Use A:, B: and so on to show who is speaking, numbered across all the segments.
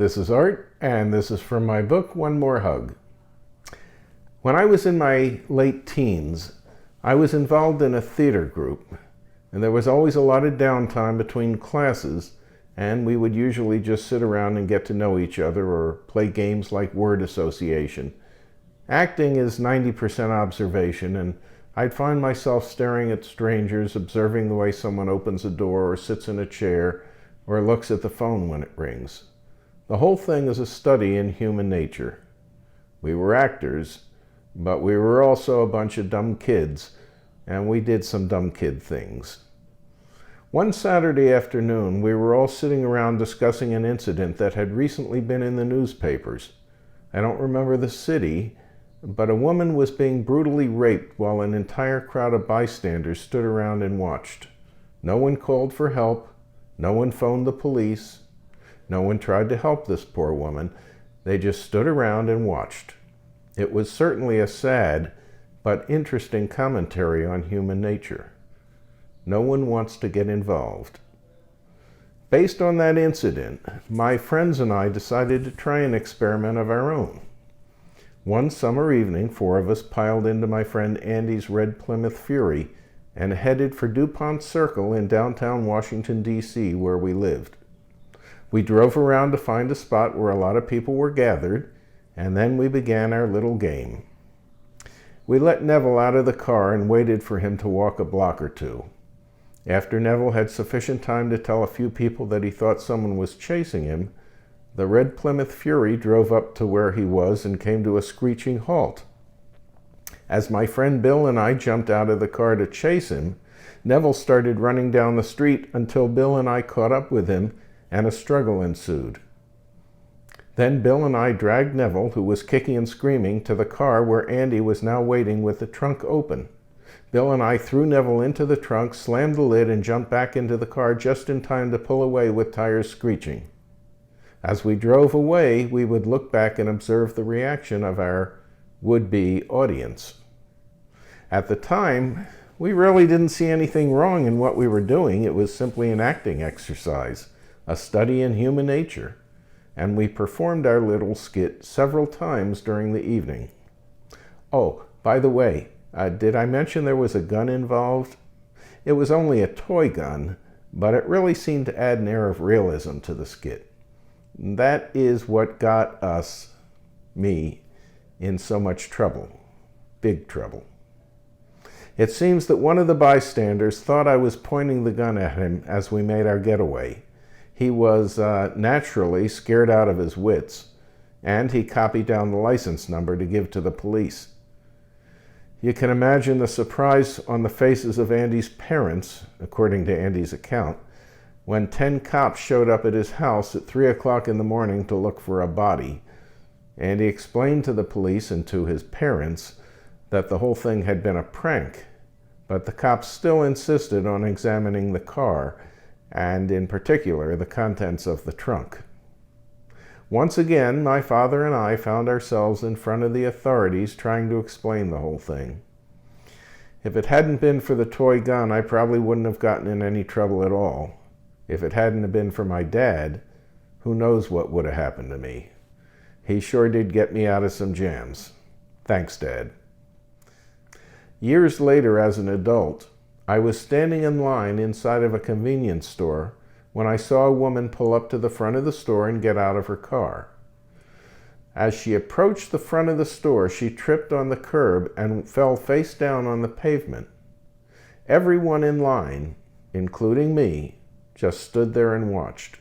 A: this is Art, and this is from my book, One More Hug. When I was in my late teens, I was involved in a theater group, and there was always a lot of downtime between classes, and we would usually just sit around and get to know each other or play games like word association. Acting is 90% observation, and I'd find myself staring at strangers, observing the way someone opens a door or sits in a chair or looks at the phone when it rings. The whole thing is a study in human nature. We were actors, but we were also a bunch of dumb kids, and we did some dumb kid things. One Saturday afternoon, we were all sitting around discussing an incident that had recently been in the newspapers. I don't remember the city, but a woman was being brutally raped while an entire crowd of bystanders stood around and watched. No one called for help. No one phoned the police. No one tried to help this poor woman. They just stood around and watched. It was certainly a sad but interesting commentary on human nature. No one wants to get involved. Based on that incident, my friends and I decided to try an experiment of our own. One summer evening, 4 of us piled into my friend Andy's red Plymouth Fury and headed for DuPont Circle in downtown Washington, D.C., where we lived. We drove around to find a spot where a lot of people were gathered, and then we began our little game. We let Neville out of the car and waited for him to walk a block or two. After Neville had sufficient time to tell a few people that he thought someone was chasing him, the red Plymouth Fury drove up to where he was and came to a screeching halt. As my friend Bill and I jumped out of the car to chase him, Neville started running down the street until Bill and I caught up with him, and a struggle ensued. Then Bill and I dragged Neville, who was kicking and screaming, to the car where Andy was now waiting with the trunk open. Bill and I threw Neville into the trunk, slammed the lid, and jumped back into the car just in time to pull away with tires screeching. As we drove away, we would look back and observe the reaction of our would-be audience. At the time, we really didn't see anything wrong in what we were doing. It was simply an acting exercise, a study in human nature, and we performed our little skit several times during the evening. Oh, by the way, did I mention there was a gun involved? It was only a toy gun, but it really seemed to add an air of realism to the skit. That is what got us, me, in so much trouble. Big trouble. It seems that one of the bystanders thought I was pointing the gun at him as we made our getaway. He was naturally scared out of his wits, and he copied down the license number to give to the police. You can imagine the surprise on the faces of Andy's parents, according to Andy's account, when 10 cops showed up at his house at 3 o'clock in the morning to look for a body. Andy explained to the police and to his parents that the whole thing had been a prank, but the cops still insisted on examining the car, and in particular the contents of the trunk. Once again, my father and I found ourselves in front of the authorities trying to explain the whole thing. If it hadn't been for the toy gun, I probably wouldn't have gotten in any trouble at all. If it hadn't have been for my dad, who knows what would have happened to me. He sure did get me out of some jams. Thanks, Dad. Years later, as an adult, I was standing in line inside of a convenience store when I saw a woman pull up to the front of the store and get out of her car. As she approached the front of the store, she tripped on the curb and fell face down on the pavement. Everyone in line, including me, just stood there and watched.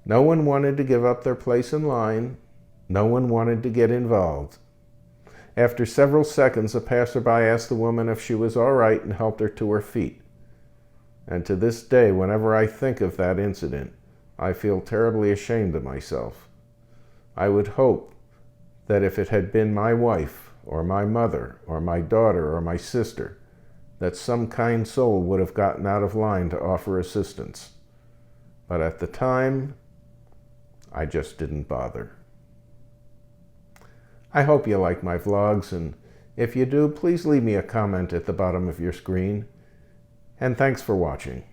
A: No one wanted to give up their place in line. No one wanted to get involved. After several seconds, a passerby asked the woman if she was all right and helped her to her feet. And to this day, whenever I think of that incident, I feel terribly ashamed of myself. I would hope that if it had been my wife, or my mother, or my daughter, or my sister, that some kind soul would have gotten out of line to offer assistance. But at the time, I just didn't bother. I hope you like my vlogs, and if you do, please leave me a comment at the bottom of your screen. And thanks for watching.